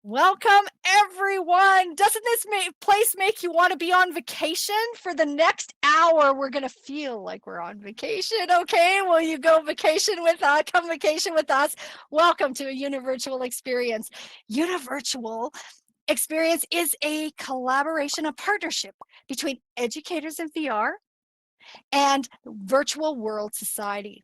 Welcome, everyone. Doesn't this place make you want to be on vacation? For the next hour, we're going to feel like we're on vacation. Okay, will you go vacation with us? Come vacation with us. Welcome to a Univirtual experience. Univirtual experience is a collaboration, a partnership between educators in VR and Virtual World Society.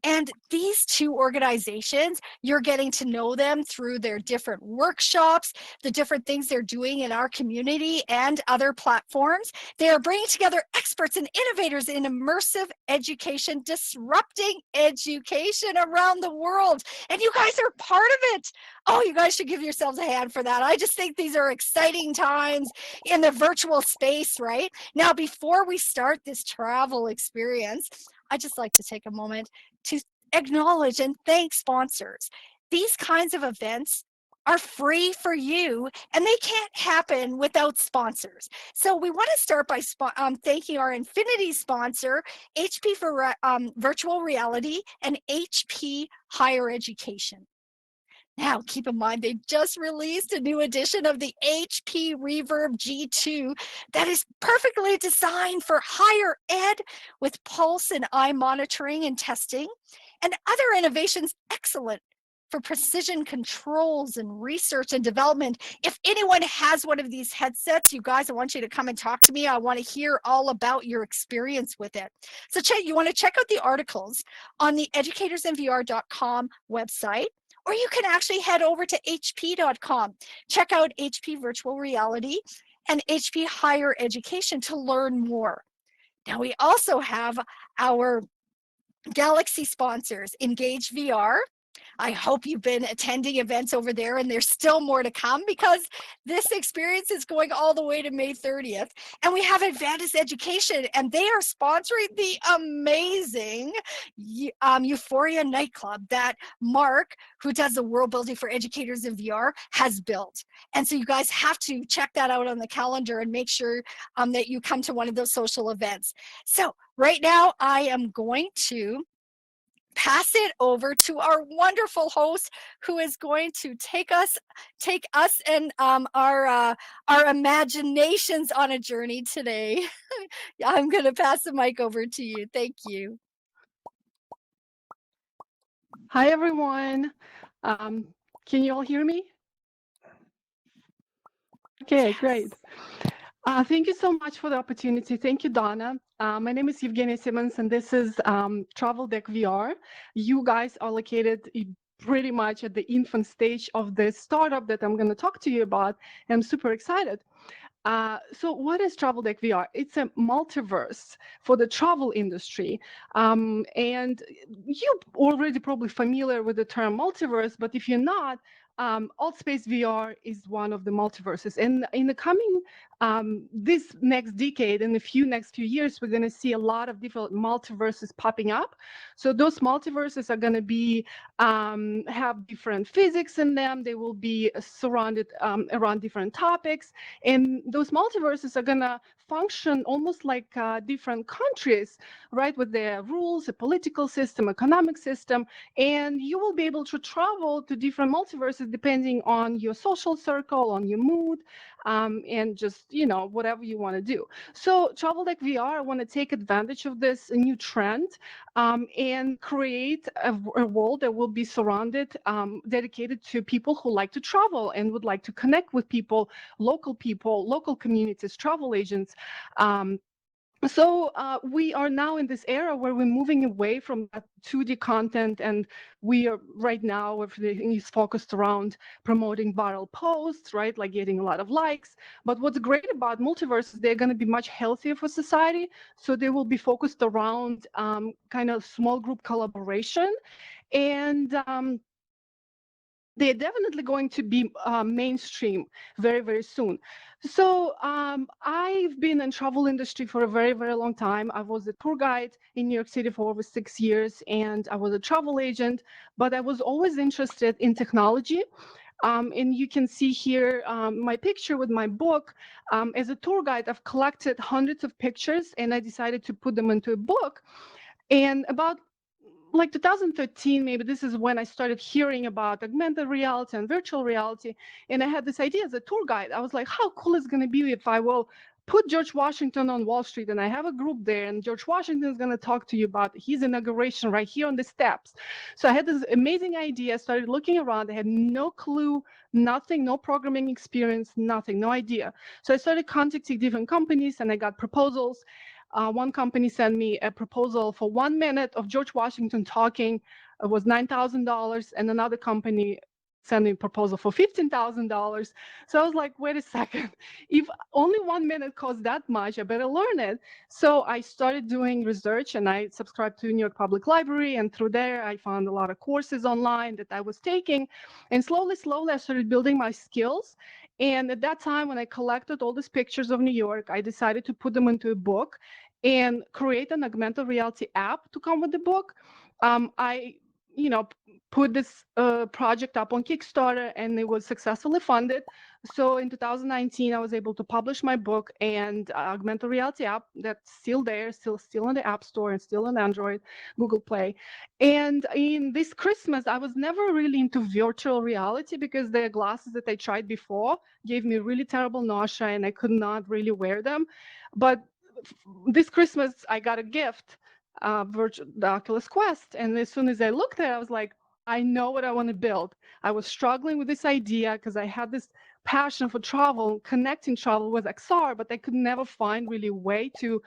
And these two organizations, you're getting to know them through their different workshops, the different things they're doing in our community and other platforms. They are bringing together experts and innovators in immersive education, disrupting education around the world. And you guys are part of it. Oh, you guys should give yourselves a hand for that. I just think these are exciting times in the virtual space, right? Now, before we start this travel experience, I just like to take a moment to acknowledge and thank sponsors. These kinds of events are free for you and they can't happen without sponsors. So we want to start by thanking our Infinity sponsor, HP for Virtual Reality and HP Higher Education. Now, keep in mind, they just released a new edition of the HP Reverb G2 that is perfectly designed for higher ed with pulse and eye monitoring and testing, and other innovations excellent for precision controls and research and development. If anyone has one of these headsets, you guys, I want you to come and talk to me. I want to hear all about your experience with it. So you want to check out the articles on the educatorsinvr.com website, or you can actually head over to hp.com. Check out HP Virtual Reality and HP Higher Education to learn more. Now, we also have our Galaxy sponsors, Engage VR. I hope you've been attending events over there, and there's still more to come because this experience is going all the way to May 30th. And we have Advantage Education, and they are sponsoring the amazing Euphoria nightclub that Mark, who does the world building for educators in VR, has built. And so you guys have to check that out on the calendar and make sure that you come to one of those social events. So right now, I am going to pass it over to our wonderful host, who is going to take us and our imaginations on a journey today. I'm going to pass the mic over to you. Thank you. Hi, everyone. Can you all hear me? Okay, yes. Great. Thank you so much for the opportunity. Thank you, Donna. My name is Evgeniya Simmons, and this is TravelDeckVR. You guys are located pretty much at the infant stage of the startup that I'm going to talk to you about. I'm super excited. So what is TravelDeckVR? It's a multiverse for the travel industry. And you're already probably familiar with the term multiverse, but if you're not, ALTSPACEVR is one of the multiverses. And in the coming, this next decade, in the next few years, we're going to see a lot of different multiverses popping up. So those multiverses are going to be, have different physics in them. They will be surrounded around different topics. And those multiverses are going to function almost like different countries, right, with their rules, a political system, economic system, and you will be able to travel to different multiverses depending on your social circle, on your mood, and just, you know, whatever you want to do. So TravelDeckVR, I want to take advantage of this new trend and create a world that will be surrounded, dedicated to people who like to travel and would like to connect with people, local communities, travel agents. So we are now in this era where we're moving away from that 2D content, and we are right now, everything is focused around promoting viral posts, right, like getting a lot of likes. But what's great about multiverses, they're going to be much healthier for society. So they will be focused around kind of small group collaboration, and they're definitely going to be mainstream very, very soon. So I've been in travel industry for a very, very long time. I was a tour guide in New York City for over 6 years, and I was a travel agent, but I was always interested in technology. And you can see here my picture with my book. As a tour guide, I've collected hundreds of pictures, and I decided to put them into a book. And about like 2013, maybe this is when I started hearing about augmented reality and virtual reality. And I had this idea as a tour guide. I was like, how cool is it going to be if I will put George Washington on Wall Street and I have a group there and George Washington is going to talk to you about his inauguration right here on the steps. So I had this amazing idea. I started looking around. I had no clue, nothing, no programming experience, nothing, no idea. So I started contacting different companies and I got proposals. One company sent me a proposal for 1 minute of George Washington talking. It was $9,000, and another company sent me a proposal for $15,000. So I was like, wait a second, if only 1 minute costs that much, I better learn it. So I started doing research and I subscribed to New York Public Library, and through there I found a lot of courses online that I was taking, and slowly I started building my skills. And at that time, when I collected all these pictures of New York, I decided to put them into a book and create an augmented reality app to come with the book. I, put this project up on Kickstarter, and it was successfully funded. So in 2019, I was able to publish my book and augmented reality app that's still there, still in the App Store and still on Android, Google Play. And in this Christmas, I was never really into virtual reality because the glasses that I tried before gave me really terrible nausea and I could not really wear them. But this Christmas, I got a gift, the Oculus Quest. And as soon as I looked at it, I was like, I know what I want to build. I was struggling with this idea because I had this passion for travel, connecting travel with XR, but I could never find really a way to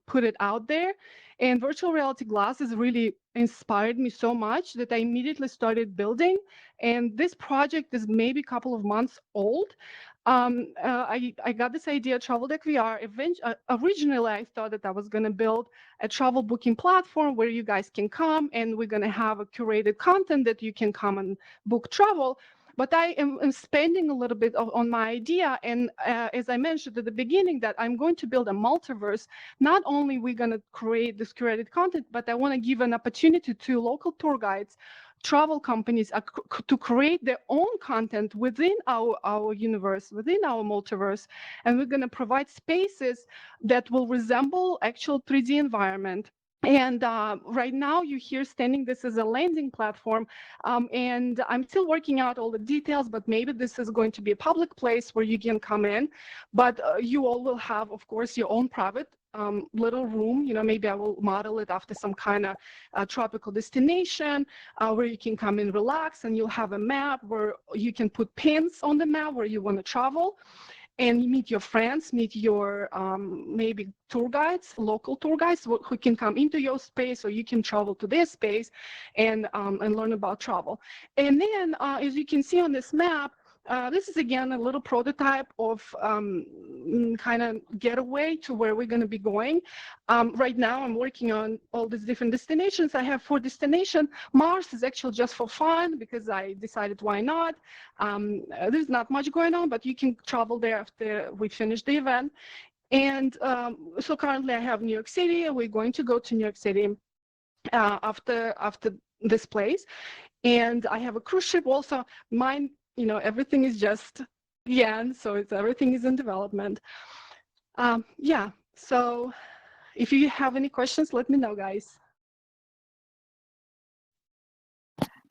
put it out there. And virtual reality glasses really inspired me so much that I immediately started building. And this project is maybe a couple of months old. I got this idea, TravelDeckVR. Originally, I thought that I was going to build a travel booking platform where you guys can come and we're going to have a curated content that you can come and book travel. But I am spending a little bit on my idea. And as I mentioned at the beginning, that I'm going to build a multiverse. Not only we're going to create this curated content, but I want to give an opportunity to local tour guides, travel companies to create their own content within our universe, within our multiverse. And we're going to provide spaces that will resemble actual 3D environment. And right now you hear standing, this is a landing platform. And I'm still working out all the details, but maybe this is going to be a public place where you can come in. But you all will have, of course, your own private little room. Maybe I will model it after some kind of tropical destination where you can come and relax, and you'll have a map where you can put pins on the map where you want to travel. And meet your friends, meet your maybe tour guides, local tour guides who can come into your space, or you can travel to their space and learn about travel. And then, as you can see on this map, this is again a little prototype of kind of getaway to where we're going to be going. Right now, I'm working on all these different destinations. I have 4 destinations. Mars is actually just for fun because I decided why not. There's not much going on, but you can travel there after we finish the event. And so currently I have New York City. We're going to go to New York City after this place. And I have a cruise ship also. Mine, everything is just so everything is in development. Yeah, so if you have any questions, let me know, guys.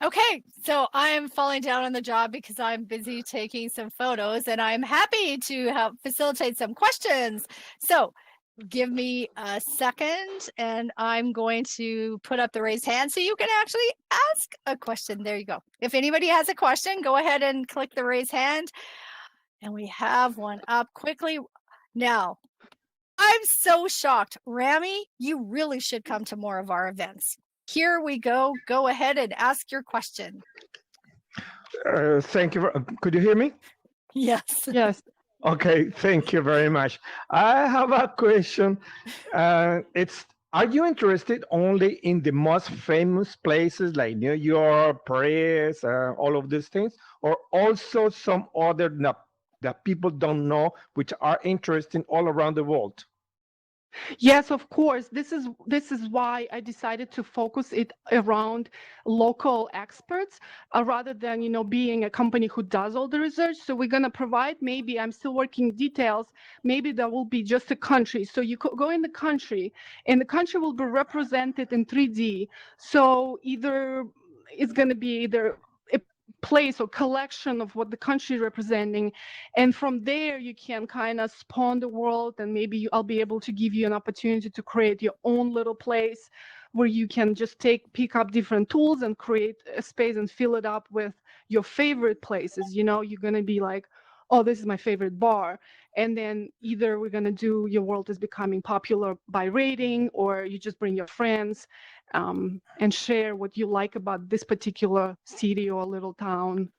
Okay, so I'm falling down on the job because I'm busy taking some photos, and I'm happy to help facilitate some questions. So give me a second, and I'm going to put up the raised hand so you can actually ask a question. There you go. If anybody has a question, go ahead and click the raise hand. And we have one up quickly. Now, I'm so shocked. Rami, you really should come to more of our events. Here we go. Go ahead and ask your question. Thank you. Could you hear me? Yes. Yes. Okay, thank you very much. I have a question. Are you interested only in the most famous places like New York, Paris, all of these things, or also some other that people don't know, which are interesting all around the world? Yes, of course. This is why I decided to focus it around local experts rather than being a company who does all the research. So we're gonna provide. Maybe I'm still working details. Maybe there will be just a country. So you could go in the country, and the country will be represented in 3D. So either it's gonna be either a place or collection of what the country is representing, and from there you can kind of spawn the world, and maybe I'll be able to give you an opportunity to create your own little place where you can just pick up different tools and create a space and fill it up with your favorite places. You're going to be like, oh, this is my favorite bar, and then either we're going to do your world is becoming popular by rating, or you just bring your friends and share what you like about this particular city or little town.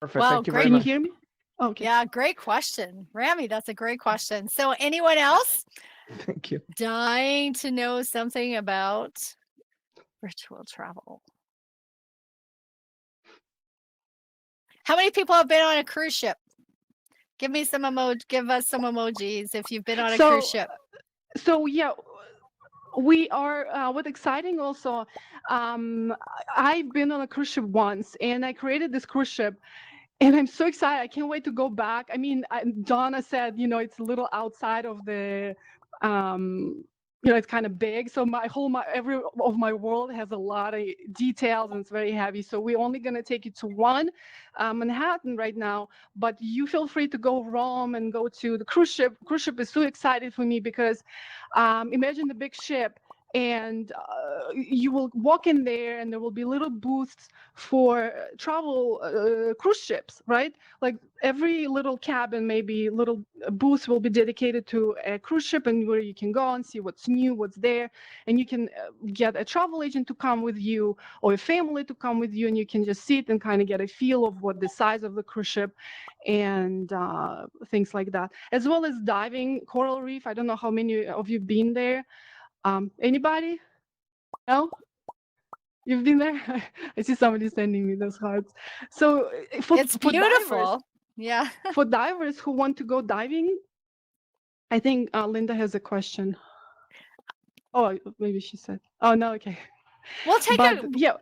Perfect. Wow, Thank you very Can you much. hear me? Okay. Yeah, great question. Rami, that's a great question. So anyone else Thank you. dying to know something about virtual travel? How many people have been on a cruise ship? Give us some emojis if you've been on a cruise ship. So yeah, we are what's exciting also. I've been on a cruise ship once, and I created this cruise ship, and I'm so excited. I can't wait to go back. I mean, Donna said, it's a little outside of the, it's kind of big. So every of my world has a lot of details, and it's very heavy. So we're only going to take you to one, Manhattan right now. But you feel free to go Rome and go to the cruise ship. Cruise ship is so excited for me because imagine the big ship, and you will walk in there, and there will be little booths for travel cruise ships, right? Like every little cabin, maybe little booth will be dedicated to a cruise ship, and where you can go and see what's new, what's there, and you can get a travel agent to come with you, or a family to come with you, and you can just sit and kind of get a feel of what the size of the cruise ship and things like that, as well as diving, coral reef. I don't know how many of you been there. Anybody? No? You've been there? I see somebody sending me those hearts. So It's beautiful. Yeah. For divers who want to go diving, I think Linda has a question. Oh, maybe she said. Oh, no, okay. We'll take yeah.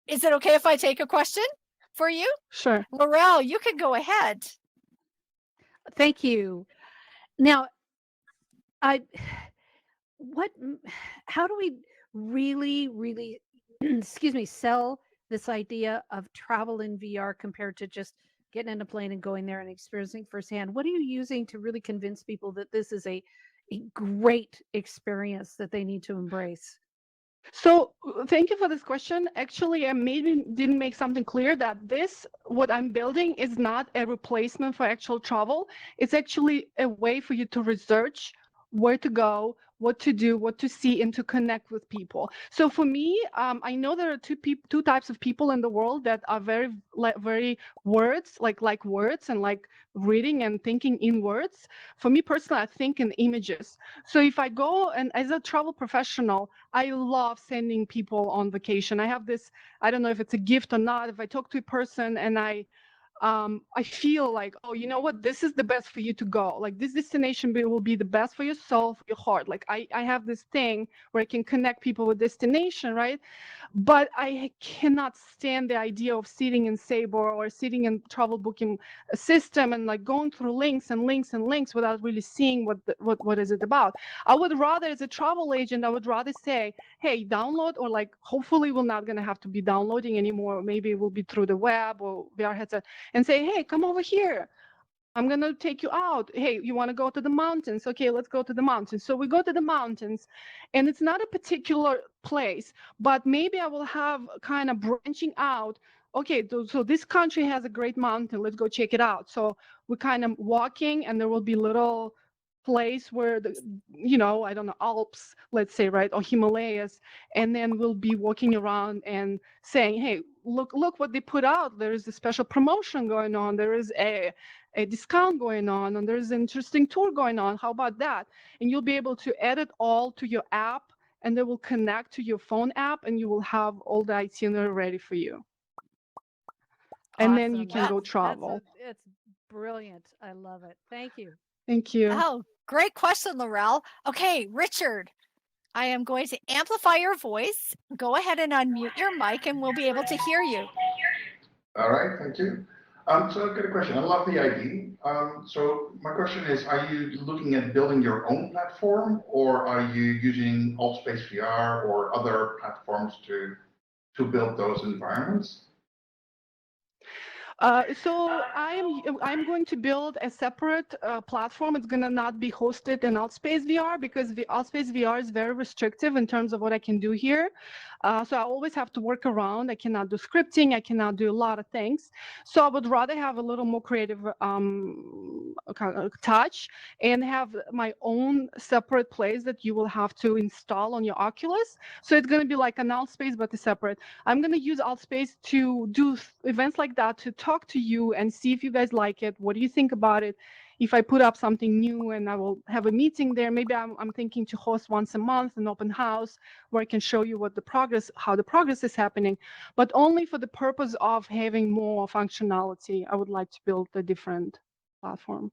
Is it okay if I take a question for you? Sure. Laurel, you can go ahead. Thank you. Now, how do we really, excuse me, sell this idea of travel in VR compared to just getting in a plane and going there and experiencing firsthand? What are you using to really convince people that this is a great experience that they need to embrace? So thank you for this question. Actually, I maybe didn't make something clear that what I'm building is not a replacement for actual travel. It's actually a way for you to research where to go, what to do, what to see, and to connect with people. So for me, I know there are two types of people in the world that are very words, like words and like reading and thinking in words. For me personally, I think in images. So if I go, and as a travel professional, I love sending people on vacation. I have this, I don't know if it's a gift or not. If I talk to a person and I feel like, oh, you know what, this is the best for you to go. Like this destination will be the best for your soul, for your heart. Like I have this thing where I can connect people with destination, right? But I cannot stand the idea of sitting in Sabre or sitting in travel booking system and like going through links and links and links without really seeing what is it about. I would rather, as a travel agent, I would rather say, hey, download, or like hopefully we're not going to have to be downloading anymore. Maybe it will be through the web or VR headset, and say, hey, come over here. I'm going to take you out. Hey, you want to go to the mountains? Okay, let's go to the mountains. So we go to the mountains, and it's not a particular place, but maybe I will have kind of branching out. Okay, so this country has a great mountain. Let's go check it out. So we're kind of walking, and there will be little place where I don't know, Alps, let's say, right, or Himalayas, and then we'll be walking around and saying, hey, look what they put out. There is a special promotion going on. There is a discount going on, and there's an interesting tour going on. How about that? And you'll be able to add it all to your app, and they will connect to your phone app, and you will have all the itinerary ready for you. And then you can go travel. It's brilliant. I love it. Thank you. Thank you. Oh, great question, Laurel. Okay, Richard, I am going to amplify your voice. Go ahead and unmute your mic and we'll be able to hear you. All right, thank you. So I've got a question. I love the idea. So my question is, are you looking at building your own platform, or are you using ALTSPACEVR or other platforms to build those environments? So I'm going to build a separate platform. It's going to not be hosted in ALTSPACEVR because the ALTSPACEVR is very restrictive in terms of what I can do here. So I always have to work around. I cannot do scripting. I cannot do a lot of things. So I would rather have a little more creative touch and have my own separate place that you will have to install on your Oculus. So it's going to be like an ALTSPACE, but it's separate. I'm going to use ALTSPACE to do events like that, to talk to you and see if you guys like it. What do you think about it? If I put up something new and I will have a meeting there, maybe I'm thinking to host once a month an open house where I can show you how the progress is happening, but only for the purpose of having more functionality. I would like to build a different platform.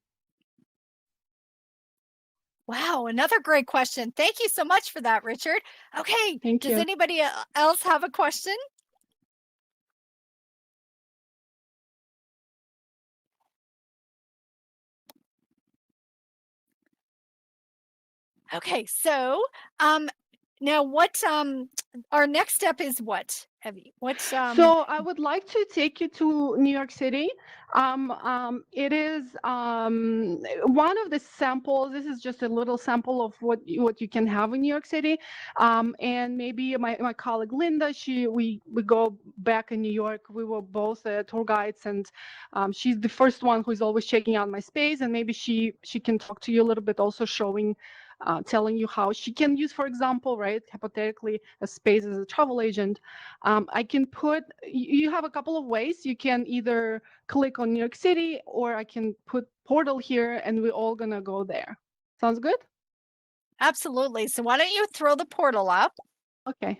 Wow, another great question. Thank you so much for that, Richard. Okay, Thank does you. anybody else have a question? Okay, so now what our next step is what, Evie? What So I would like to take you to New York City. It is one of the samples. This is just a little sample of what you can have in New York City. And maybe my colleague Linda, we go back in New York. We were both tour guides, and she's the first one who is always checking out my space. And maybe she can talk to you a little bit, also showing. Telling you how she can use, for example, right, hypothetically, a space as a travel agent. I can put, you have a couple of ways. You can either click on New York City, or I can put portal here and we're all gonna go there. Sounds good? Absolutely. So why don't you throw the portal up? Okay.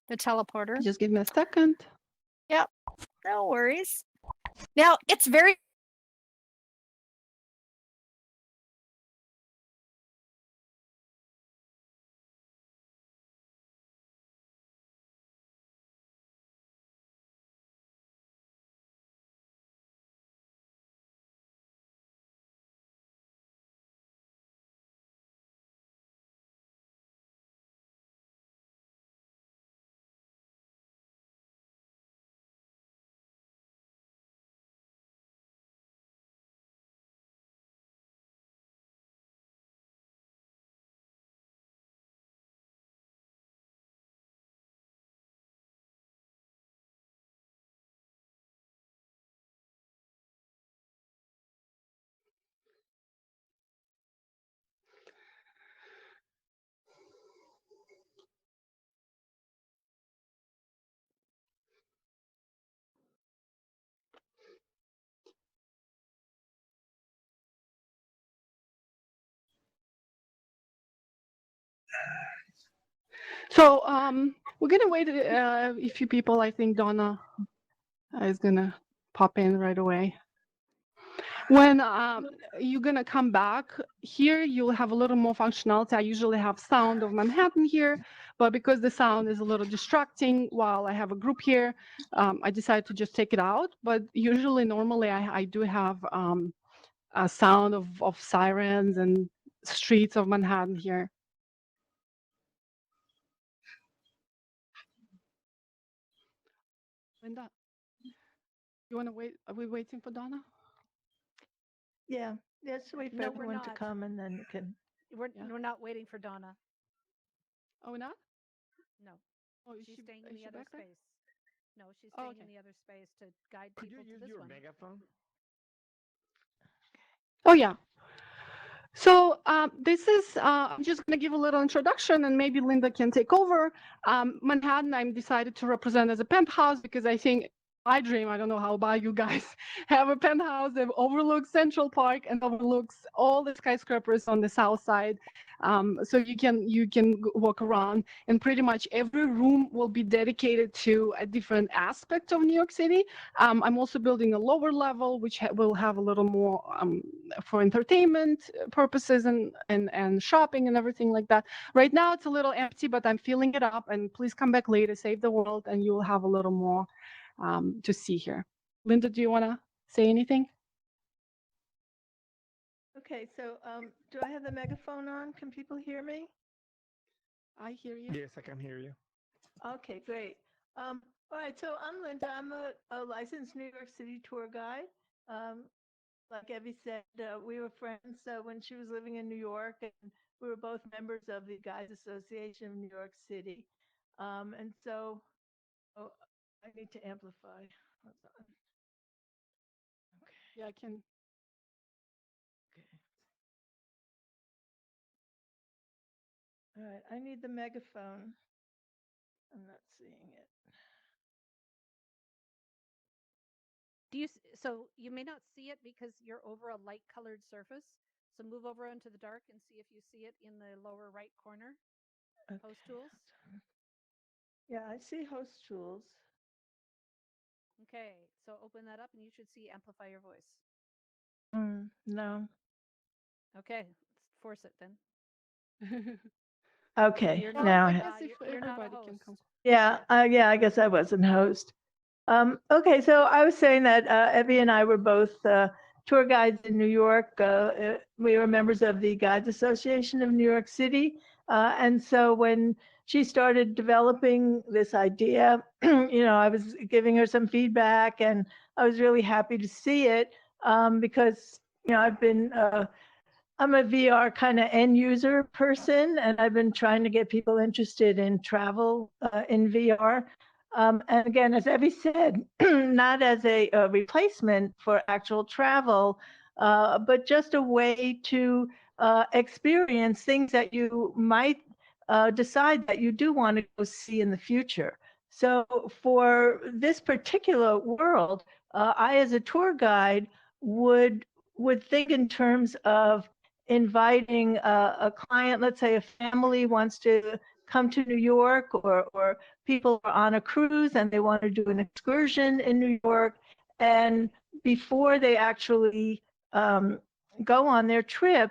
The teleporter. Just give me a second. Yep. No worries. Now it's very So we're gonna wait a few people. I think Donna is gonna pop in right away. When you're gonna come back here, you'll have a little more functionality. I usually have sound of Manhattan here, but because the sound is a little distracting while I have a group here, I decided to just take it out. But usually, normally, I do have a sound of sirens and streets of Manhattan here. Linda, you want to wait? Are we waiting for Donna? Yeah, let's wait for No, we're everyone to not. come and then you can. We're not waiting for Donna. Oh, we're not? No, Oh, is she's she, staying is in the she other back there? space. No, she's Oh, staying okay. in the other space to guide Could you people to use this your one. megaphone? Oh, yeah. So this is, I'm just going to give a little introduction and maybe Linda can take over. Manhattan, I'm decided to represent as a penthouse because I think I dream, I don't know how about you guys, have a penthouse that overlooks Central Park and overlooks all the skyscrapers on the south side. So you can walk around, and pretty much every room will be dedicated to a different aspect of New York City. I'm also building a lower level, which will have a little more for entertainment purposes and shopping and everything like that. Right now it's a little empty, but I'm filling it up. And please come back later, save the world, and you will have a little more to see here. Linda, do you want to say anything? Okay, so do I have the megaphone on? Can people hear me? I hear you. Yes, I can hear you. Okay, great. All right, so I'm Linda. I'm a licensed New York City tour guide. Like Evie said, we were friends when she was living in New York, and we were both members of the Guides Association of New York City. And so, oh, I need to amplify. Hold on. Okay. Yeah, I can. Okay. All right, I need the megaphone. I'm not seeing it. So you may not see it because you're over a light colored surface. So move over into the dark and see if you see it in the lower right corner. Okay. Host tools. Yeah, I see host tools. Okay, so open that up and you should see amplify your voice. No. Okay, let's force it then. Okay, You're Well, not, now I I guess have. if you're not a everybody can host. come. Yeah, I guess I wasn't host. Okay, so I was saying that Evie and I were both tour guides in New York. We were members of the Guides Association of New York City. And so when she started developing this idea, I was giving her some feedback, and I was really happy to see it because, I'm a VR kind of end user person, and I've been trying to get people interested in travel in VR. And again, as Evie said, not as a replacement for actual travel, but just a way to experience things that you might decide that you do want to go see in the future. So for this particular world, I, as a tour guide, would think in terms of inviting a client. Let's say a family wants to come to New York, or people are on a cruise and they want to do an excursion in New York. And before they actually go on their trip,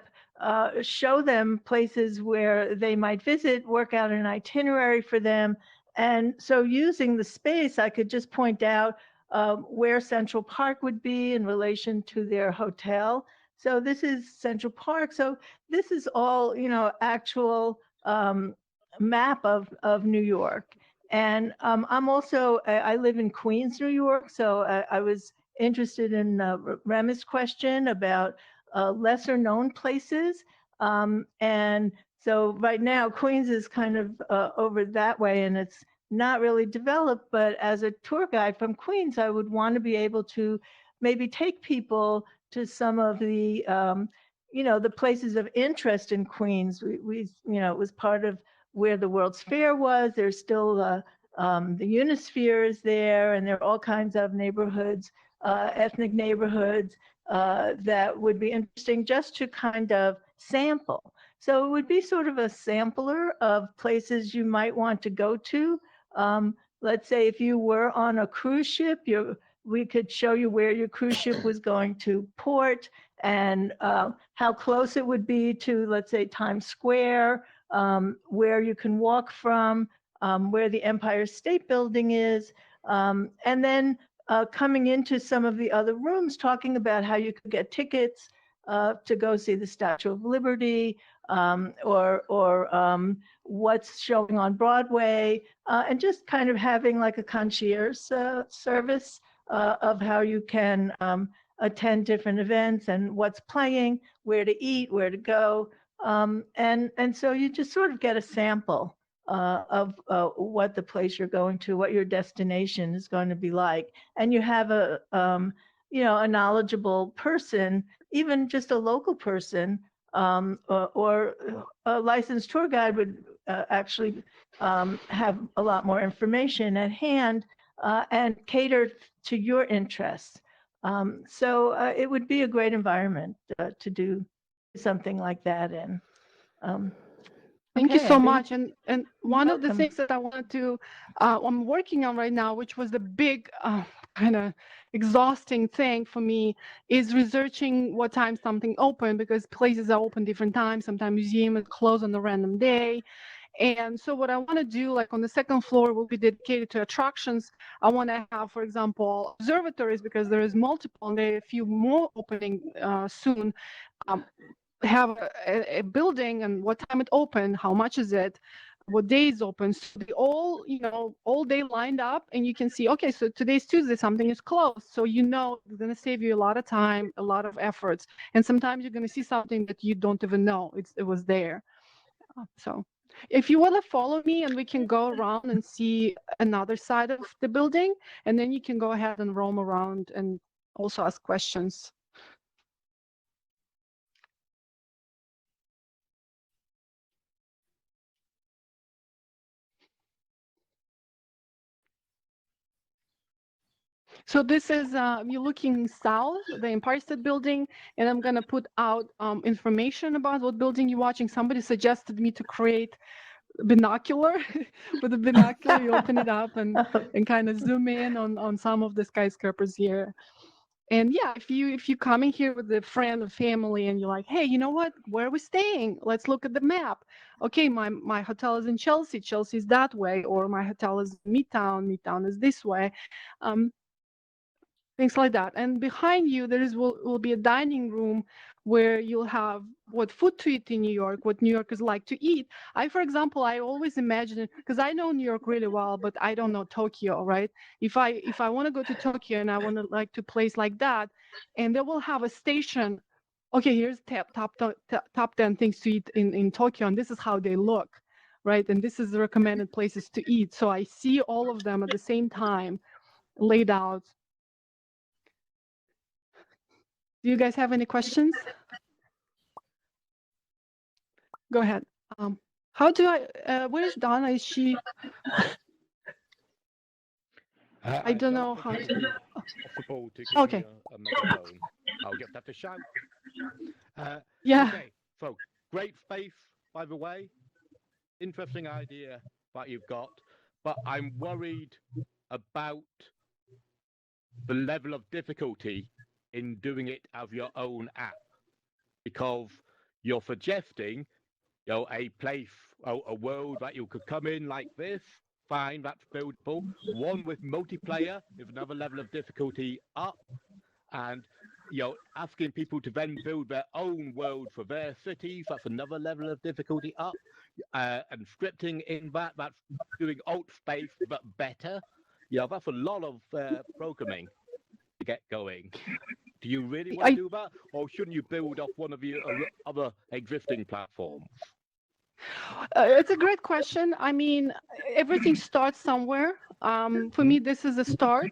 show them places where they might visit, work out an itinerary for them. And so using the space, I could just point out where Central Park would be in relation to their hotel. So this is Central Park. So this is all, actual map of New York. And I'm also, I live in Queens, New York. So I was interested in Rema's question about lesser known places. And so right now, Queens is kind of over that way, and it's not really developed. But as a tour guide from Queens, I would want to be able to maybe take people to some of the the places of interest in Queens. We it was part of where the World's Fair was. There's still the Unisphere is there, and there are all kinds of neighborhoods, ethnic neighborhoods that would be interesting just to kind of sample. So it would be sort of a sampler of places you might want to go to. Let's say if you were on a cruise ship, we could show you where your cruise ship was going to port, and how close it would be to, let's say, Times Square, where you can walk from, where the Empire State Building is, and then coming into some of the other rooms, talking about how you could get tickets to go see the Statue of Liberty, or what's showing on Broadway, and just kind of having like a concierge service of how you can attend different events and what's playing, where to eat, where to go. And so you just sort of get a sample of what the place you're going to, what your destination is going to be like. And you have a knowledgeable person, even just a local person, or a licensed tour guide would actually have a lot more information at hand and cater to your interests. So it would be a great environment to do something like that in. Thank you Okay, so Abby. much. And one of the Welcome. things that I wanted to, I'm working on right now, which was the big kind of exhausting thing for me, is researching what time something open, because places are open different times. Sometimes museums close on a random day. And so what I want to do, like on the second floor, will be dedicated to attractions. I want to have, for example, observatories, because there is multiple, and there are a few more opening soon. Have a building and what time it open, how much is it, what day is open, so they all, all day lined up, and you can see, okay, so today's Tuesday, something is closed, so it's going to save you a lot of time, a lot of efforts, and sometimes you're going to see something that you don't even know it was there. So if you want to follow me, and we can go around and see another side of the building, and then you can go ahead and roam around and also ask questions. So this is, you're looking south, the Empire State Building, and I'm going to put out information about what building you're watching. Somebody suggested me to create binocular. With a binocular, you open it up and kind of zoom in on some of the skyscrapers here. And yeah, if you're coming here with a friend or family and you're like, hey, you know what, where are we staying? Let's look at the map. Okay, my hotel is in Chelsea. Chelsea is that way, or my hotel is in Midtown. Midtown is this way. Things like that. And behind you, will be a dining room where you'll have what food to eat in New York, what New Yorkers like to eat. For example, I always imagine, because I know New York really well, but I don't know Tokyo, right? If I want to go to Tokyo and I want to like to place like that, and they will have a station. Okay, here's top 10 things to eat in Tokyo, and this is how they look, right? And this is the recommended places to eat. So I see all of them at the same time laid out. Do you guys have any questions? Go ahead. How do I, where is Donna? Is she? I don't know how to. Possible to give Okay. me a megaphone. I'll just have to shout. Yeah. Okay, folks, great space, by the way. Interesting idea that you've got, but I'm worried about the level of difficulty in doing it as your own app, because you're suggesting, a place, a world that you could come in like this. Fine, that's buildable. One with multiplayer is another level of difficulty up, and asking people to then build their own world for their cities, that's another level of difficulty up. And scripting in that's doing alt space but better. That's a lot of programming to get going. Do you really want to do that, or shouldn't you build off one of your other existing platforms? It's a great question. I mean, everything starts somewhere. For me, this is a start,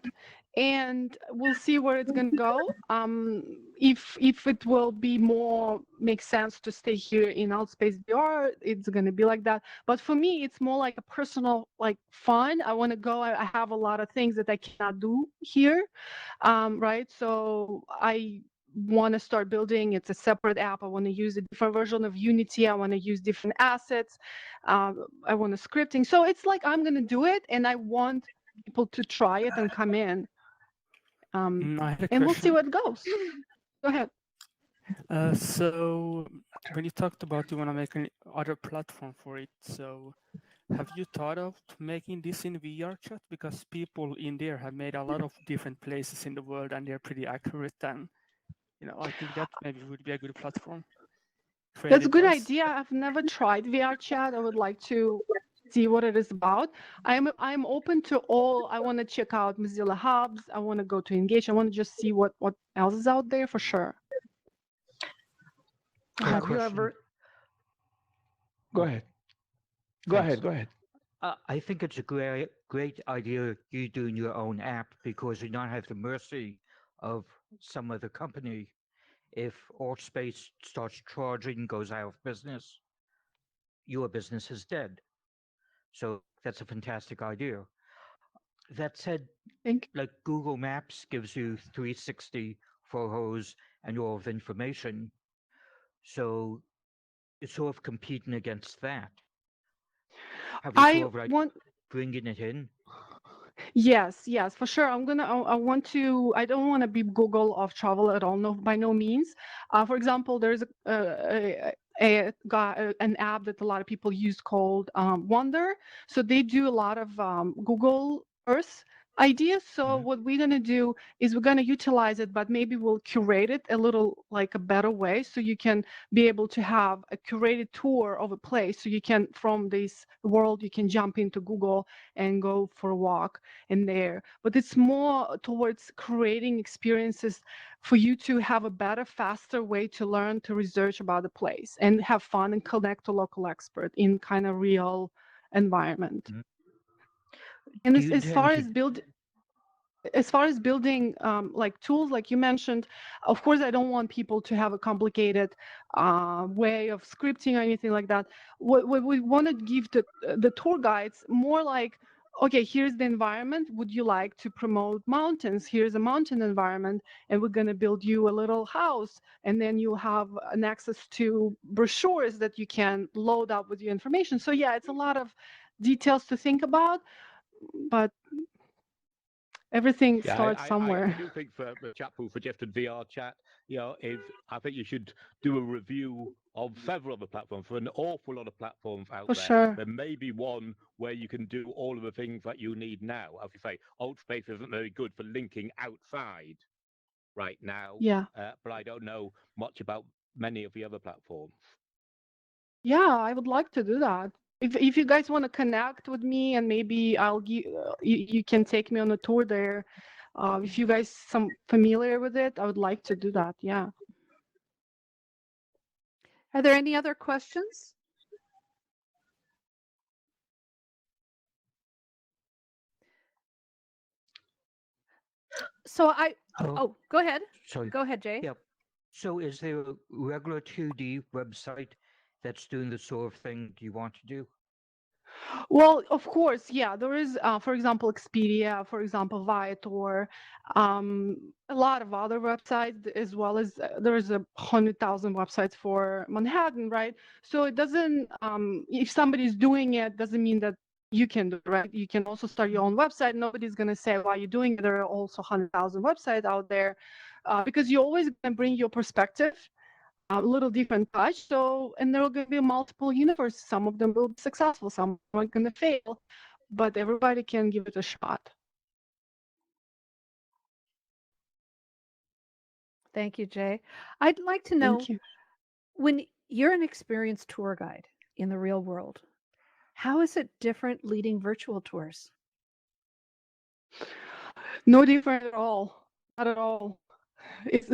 and we'll see where it's going to go. If it will be more make sense to stay here in ALTSPACEVR, it's going to be like that. But for me, it's more like a personal, like fun. I want to go. I have a lot of things that I cannot do here, right? So I want to start building. It's a separate app. I want to use a different version of Unity. I want to use different assets. I want to scripting. So it's like I'm going to do it, and I want people to try it and come in. And we'll see what goes. Go ahead. So when you talked about you want to make an other platform for it, so have you thought of making this in VR chat? Because people in there have made a lot of different places in the world, and they're pretty accurate. And I think that maybe would be a good platform. That's a good idea. I've never tried VR chat. I would like to see what it is about. I'm open to all. I want to check out Mozilla Hubs. I want to go to Engage. I want to just see what else is out there for sure. Have you ever? Go ahead. Go ahead. I think it's a great idea you doing your own app, because you don't have the mercy of some other company. If ALTSPACE starts charging, goes out of business, your business is dead. So that's a fantastic idea. That said, like Google Maps gives you 360 photos and all of the information. So it's sort of competing against that. Have you I thought of like want bringing it in? Yes, yes, for sure. I want to, I don't want to be Google of travel at all, no, by no means. For example, there's an app that a lot of people use called Wonder. So they do a lot of Google Earth ideas. So what we're going to do is we're going to utilize it, but maybe we'll curate it a little like a better way. So you can be able to have a curated tour of a place. So you can, from this world, you can jump into Google and go for a walk in there. But it's more towards creating experiences for you to have a better, faster way to learn, to research about the place and have fun and connect to local expert in kind of real environment. And Do you as far intend to? as far as building like tools, like you mentioned, of course, I don't want people to have a complicated way of scripting or anything like that. What we want to give the tour guides more like, okay, here's the environment. Would you like to promote mountains? Here's a mountain environment, and we're going to build you a little house, and then you have an access to brochures that you can load up with your information. So yeah, it's a lot of details to think about, but everything Yeah, starts I somewhere. do think for the chap who suggested VR chat, I think you should do a review of several other platforms. For an awful lot of platforms out For there, sure. there may be one where you can do all of the things that you need now. As you say, AltSpace isn't very good for linking outside right now, Yeah. but I don't know much about many of the other platforms. Yeah, I would like to do that. If you guys want to connect with me and maybe I'll give you can take me on a tour there. If you guys some familiar with it, I would like to do that. Yeah. Are there any other questions? So go ahead. Sorry. Go ahead, Jay. Yep. So is there a regular 2D website that's doing the sort of thing you want to do? Well, of course, yeah. There is, for example, Expedia, for example, Viator, a lot of other websites, as well as there's 100,000 websites for Manhattan, right? So it doesn't, if somebody's doing it, doesn't mean that you can do it, right? You can also start your own website. Nobody's going to say, why are you doing it? There are also 100,000 websites out there because you're always going to bring your perspective, a little different touch. So, and there are going to be multiple universes. Some of them will be successful, some are going to fail, but everybody can give it a shot. Thank you, Jay. I'd like to know, Thank you. when you're an experienced tour guide in the real world, how is it different leading virtual tours? No different at all. Not at all. It's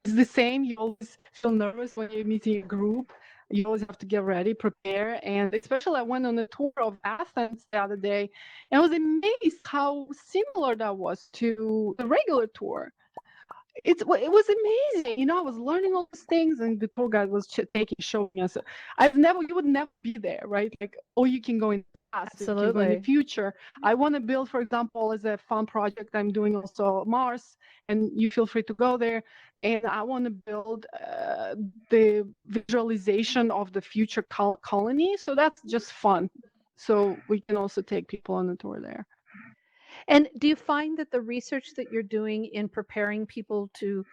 the same. You always feel nervous when you're meeting a group. You always have to get ready, prepare, and especially I went on a tour of Athens the other day, and I was amazed how similar that was to the regular tour. It was amazing. I was learning all these things, and the tour guide was showing us. You would never be there, right? Like, oh, you can go in the past, you can go in the Absolutely. future. I want to build, for example, as a fun project, I'm doing also Mars, and you feel free to go there. And I want to build the visualization of the future colony. So that's just fun. So we can also take people on the tour there. And do you find that the research that you're doing in preparing people to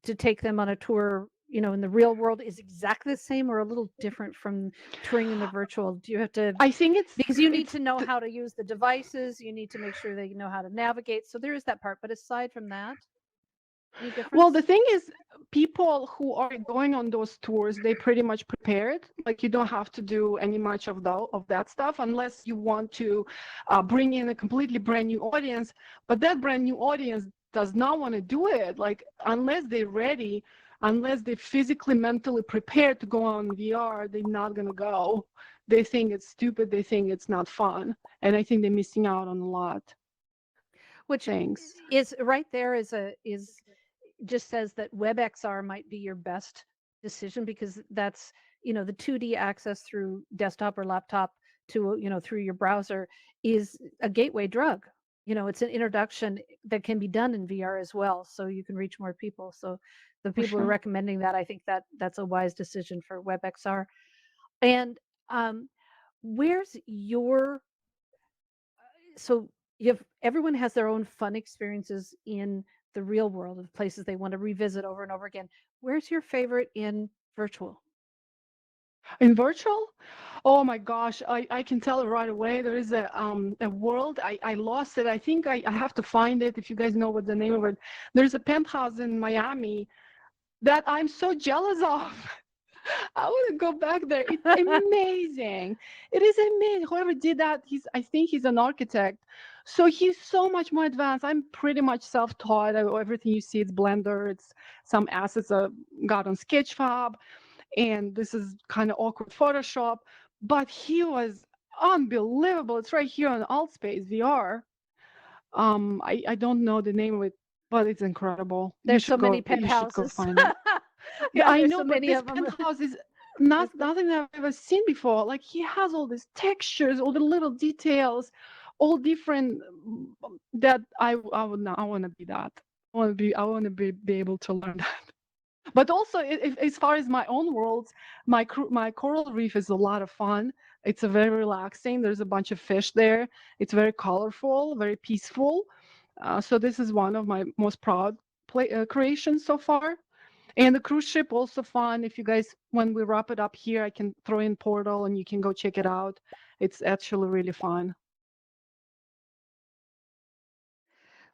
take them on a tour, in the real world, is exactly the same or a little different from touring in the virtual? Do you have to? I think it's because you need to know how to use the devices. You need to make sure they know how to navigate. So there is that part. But aside from that, any difference? Well, the thing is, people who are going on those tours, they pretty much prepared. Like, you don't have to do any much of that stuff unless you want to bring in a completely brand new audience. But that brand new audience does not want to do it. Like, unless they're ready, unless they're physically, mentally prepared to go on VR, they're not going to go. They think it's stupid. They think it's not fun. And I think they're missing out on a lot. Which things is right there just says that WebXR might be your best decision, because that's, the 2D access through desktop or laptop to, through your browser is a gateway drug. It's an introduction that can be done in VR as well, so you can reach more people. So the people who are sure. recommending that, I think that's a wise decision for WebXR. And where's your so everyone has their own fun experiences in the real world of places they want to revisit over and over again. Where's your favorite in virtual? In virtual? Oh my gosh, I can tell it right away. There is a world. I lost it. I think I have to find it if you guys know what the name of it. There's a penthouse in Miami that I'm so jealous of. I want to go back there. It's amazing. It is amazing. Whoever did that, I think he's an architect. So he's so much more advanced. I'm pretty much self-taught. Everything you see, it's Blender. It's some assets I got on Sketchfab. And this is kind of awkward Photoshop. But he was unbelievable. It's right here on ALTSPACEVR. I don't know the name of it, but it's incredible. There's so many You should go penthouses. find it. Yeah, I there's know, so but many this of them. penthouse is nothing I've ever seen before. Like he has all these textures, all the little details, all different. That I want to be that. I want to be able to learn that. But also, as far as my own worlds, my coral reef is a lot of fun. It's a very relaxing. There's a bunch of fish there. It's very colorful, very peaceful. So this is one of my most proud creations so far. And the cruise ship also fun. If you guys, when we wrap it up here, I can throw in Portal and you can go check it out. It's actually really fun.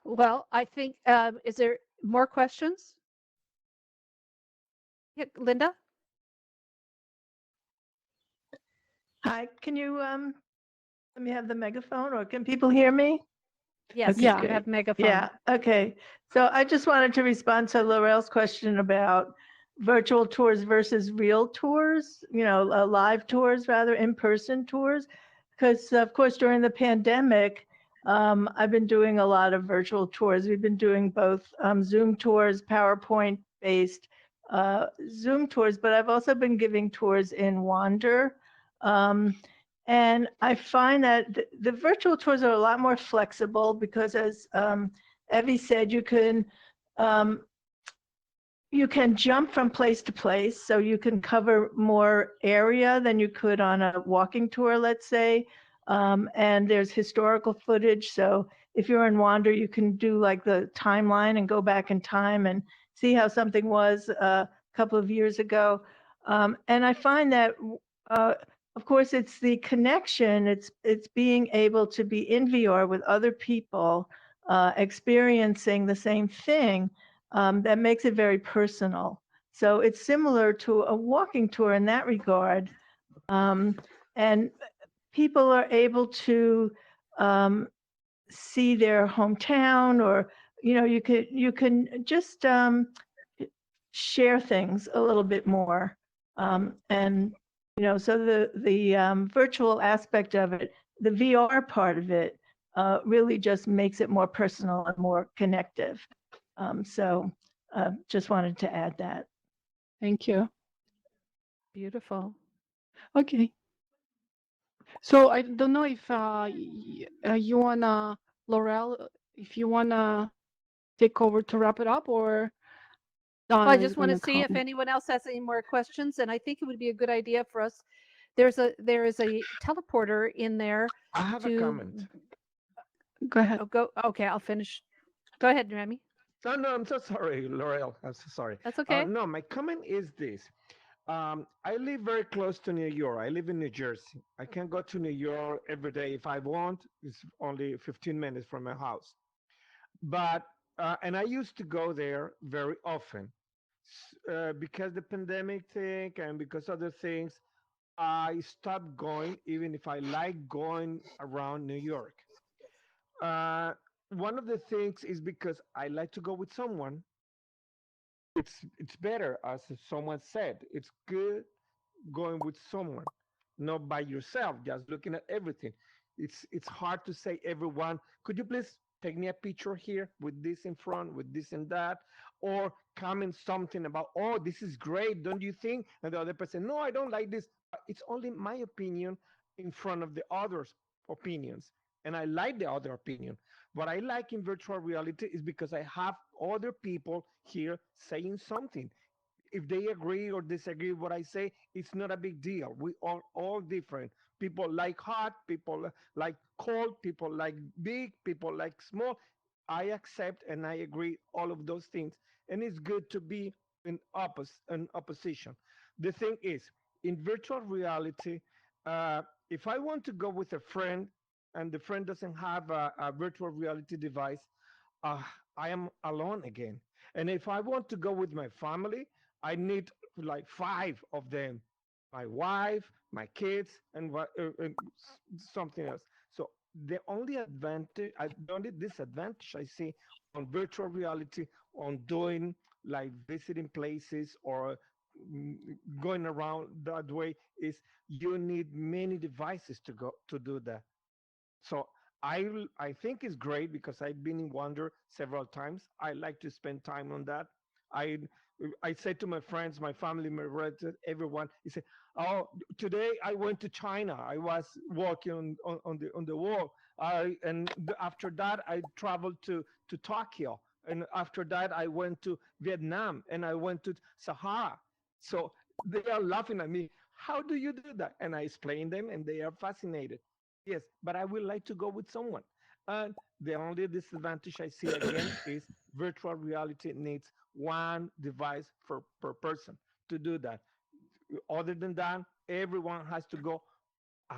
Well, I think, is there more questions? Yeah, Linda? Hi, can you let me have the megaphone, or can people hear me? Yes, Okay, Yeah. you great. have megaphone. Yeah, okay. So I just wanted to respond to Laurel's question about virtual tours versus real tours, live tours, rather, in-person tours. Because, of course, during the pandemic, I've been doing a lot of virtual tours. We've been doing both Zoom tours, PowerPoint-based Zoom tours, but I've also been giving tours in Wander. And I find that the virtual tours are a lot more flexible because, as Evie said, you can jump from place to place, so you can cover more area than you could on a walking tour, let's say. And there's historical footage, so if you're in Wander, you can do like the timeline and go back in time and see how something was a couple of years ago. And I find that of course, it's the connection. It's being able to be in VR with other people, experiencing the same thing, that makes it very personal. So it's similar to a walking tour in that regard, and people are able to see their hometown, or you can just share things a little bit more, and so the virtual aspect of it, the VR part of it, really just makes it more personal and more connective. So just wanted to add that. Thank you. Beautiful. Okay. So I don't know if you wanna, Laurel, if you wanna take over to wrap it up, or Well, Donna I is just want to gonna see if come. anyone else has any more questions, and I think it would be a good idea for us. There is a teleporter in there I have a to comment. Go ahead. go. Okay, I'll finish. Go ahead, Remy. No, I'm so sorry, L'Oreal. I'm so sorry. That's okay. No, my comment is this. I live very close to New York. I live in New Jersey. I can go to New York every day if I want. It's only 15 minutes from my house. But and I used to go there very often. Because the pandemic thing and because other things, I stopped going, even if I like going around New York. Uh, One of the things is because I like to go with someone. It's better, as someone said. It's good going with someone, not by yourself, just looking at everything. It's hard to say everyone, could you please take me a picture here with this in front, with this and that, or comment something about, oh, this is great, don't you think? And the other person, no, I don't like this. It's only my opinion. in front of the others' opinions. And I like the other opinion. What I like in virtual reality is because I have other people here saying something. If they agree or disagree with what I say, it's not a big deal. We are all different. People like hot, people like cold, people like big, people like small. I accept and I agree all of those things. And it's good to be in opposition. The thing is, in virtual reality, if I want to go with a friend and the friend doesn't have a virtual reality device, uh, I am alone again. And if I want to go with my family, I need like five of them, my wife, my kids, and something else. So the only disadvantage I see on virtual reality, on doing like visiting places or mm, going around that way, is you need many devices to do that. So I think it's great because I've been in Wonder several times. I like to spend time on that. I I say to my friends, my family, my relatives, everyone, he said, "Oh, today I went to China. I was walking on the wall. After that I traveled to Tokyo, and after that I went to Vietnam, and I went to Sahara." So they are laughing at me. How do you do that? And I explain them, and they are fascinated. Yes, but I would like to go with someone. And the only disadvantage I see again is virtual reality needs one device per person to do that. Other than that, everyone has to go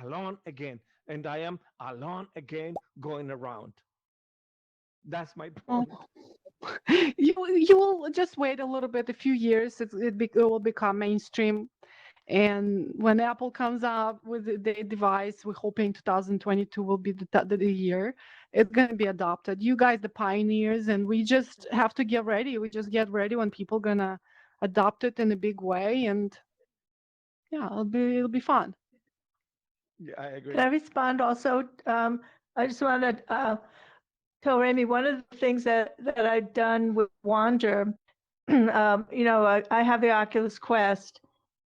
alone again. And I am alone again going around. That's my Oh. point. You will just wait a little bit, a few years. It will become mainstream. And when Apple comes out with the device, we're hoping 2022 will be the year. It's going to be adopted. You guys, the pioneers, and we just have to get ready. We just get ready when people gonna adopt it in a big way, and yeah, it'll be fun. Yeah, I agree. Can I respond also? I just want to tell Rami, one of the things that I've done with Wander, I have the Oculus Quest,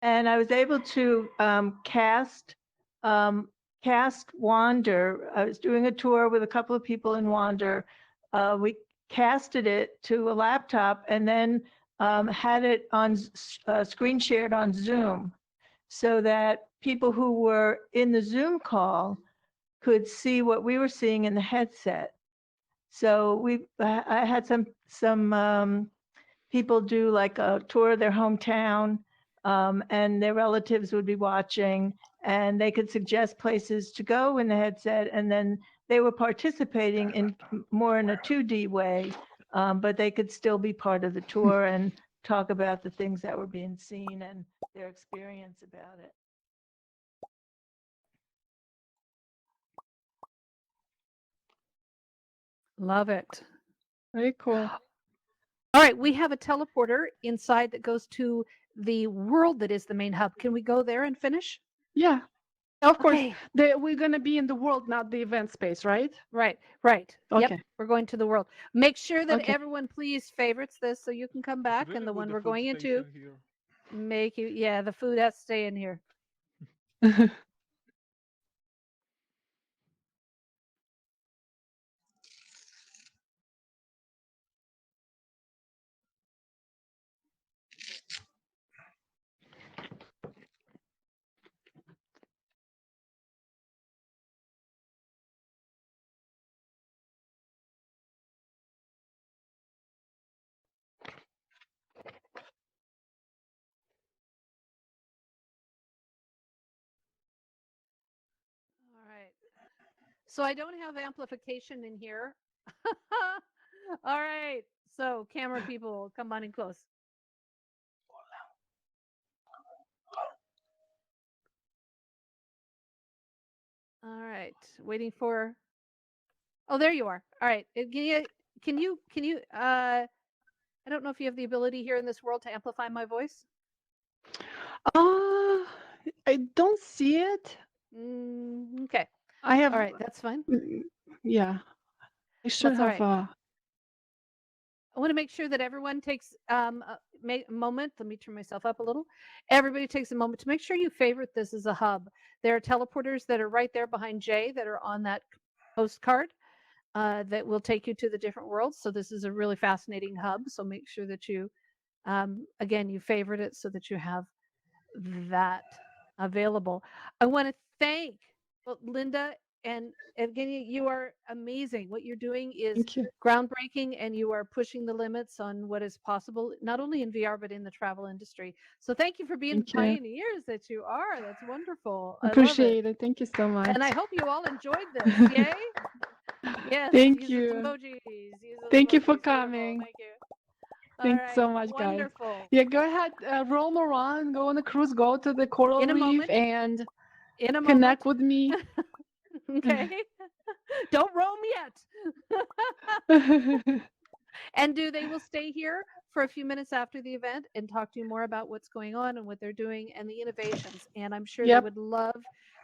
and I was able to cast Wander. I was doing a tour with a couple of people in Wander. We casted it to a laptop and then had it on screen shared on Zoom, so that people who were in the Zoom call could see what we were seeing in the headset. So I had some people do like a tour of their hometown, and their relatives would be watching, and they could suggest places to go in the headset, and then they were participating in more in a 2D way, but they could still be part of the tour and talk about the things that were being seen and their experience about it. Love it. Very cool. All right, we have a teleporter inside that goes to the world that is the main hub. Can we go there and finish? Yeah, of course. Okay. We're gonna be in the world, not the event space, right? Right. Okay. Yep, we're going to the world. Make sure that Okay. everyone please favorites this so you can come back, and the one we're going into, the food has to stay in here. All right. So I don't have amplification in here. All right. So camera people, come on in close. All right. Waiting for. Oh, there you are. All right. Can you I don't know if you have the ability here in this world to amplify my voice. I don't see it. Okay. I have. All right, that's fine. Yeah, I should That's all have. right. I want to make sure that everyone takes a moment. Let me turn myself up a little. Everybody takes a moment to make sure you favorite this as a hub. There are teleporters that are right there behind Jay that are on that postcard that will take you to the different worlds. So this is a really fascinating hub. So make sure that you, again, you favorite it so that you have that available. I want to thank Linda and Evgeniya. You are amazing. What you're doing is Thank you. groundbreaking, and you are pushing the limits on what is possible, not only in VR, but in the travel industry. So thank you for being the Thank you. pioneers that you are. That's wonderful. I love it. Appreciate it. Thank you so much. And I hope you all enjoyed this. Yay. Yes. Thank use you. those emojis. Use those Thank you emojis. for Beautiful. coming. Thank you. All Thanks right. so much, guys. Wonderful. Yeah, go ahead, roam around, go on a cruise, go to the coral In a reef, moment. and In a moment. connect with me. Okay. Don't roam yet. And they will stay here for a few minutes after the event and talk to you more about what's going on and what they're doing and the innovations. And I'm sure they would love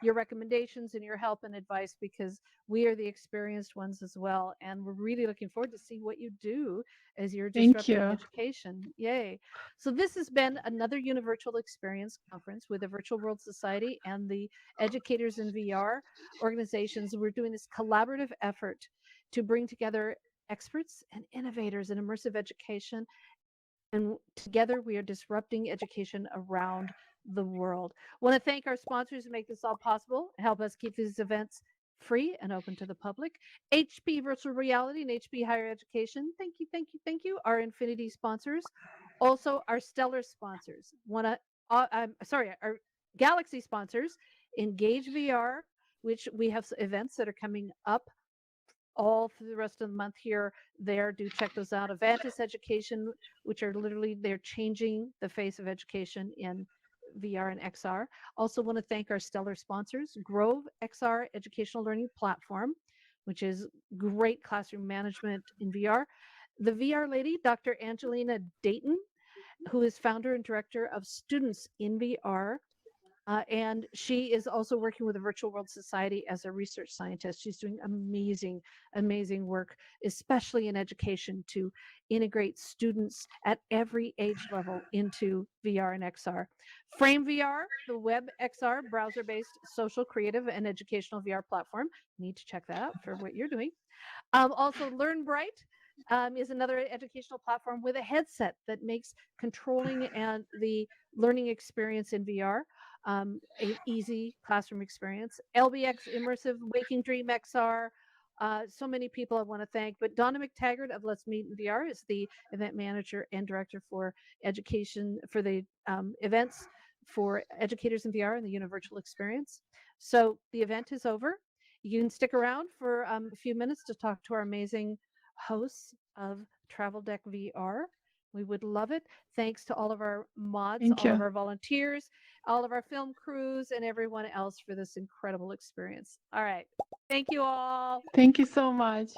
your recommendations and your help and advice, because we are the experienced ones as well. And we're really looking forward to see what you do as you're Thank disrupting you. education. Yay. So this has been another Univirtual Experience Conference with the Virtual World Society and the Educators in VR organizations. We're doing this collaborative effort to bring together experts and innovators in immersive education, and together we are disrupting education around the world. I want to thank our sponsors who make this all possible and help us keep these events free and open to the public. HP Virtual Reality and HP Higher Education, thank you, thank you, thank you. Our Infinity sponsors, also our stellar sponsors. Our Galaxy sponsors, Engage VR, which we have events that are coming up all through the rest of the month here, there. Do check those out. Avantis Education, which are literally, they're changing the face of education in VR and XR. Also want to thank our stellar sponsors, Grove XR Educational Learning Platform, which is great classroom management in VR. The VR lady, Dr. Angelina Dayton, who is founder and director of Students in VR. And she is also working with the Virtual World Society as a research scientist. She's doing amazing, amazing work, especially in education, to integrate students at every age level into VR and XR. Frame VR, the web XR browser-based social, creative, and educational VR platform. You need to check that out for what you're doing. Also, LearnBright is another educational platform with a headset that makes controlling and the learning experience in VR an easy classroom experience. LBX Immersive Waking Dream XR. So many people I want to thank, but Donna McTaggart of Let's Meet in VR is the event manager and director for education for the events for educators in VR and the Univirtual Experience. So the event is over. You can stick around for a few minutes to talk to our amazing hosts of TravelDeckVR. We would love it. Thanks to all of our mods, Thank all you. of our volunteers, all of our film crews, and everyone else for this incredible experience. All right. Thank you all. Thank you so much.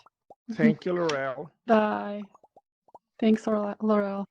Thank you, Laurel. Bye. Thanks, Laurel.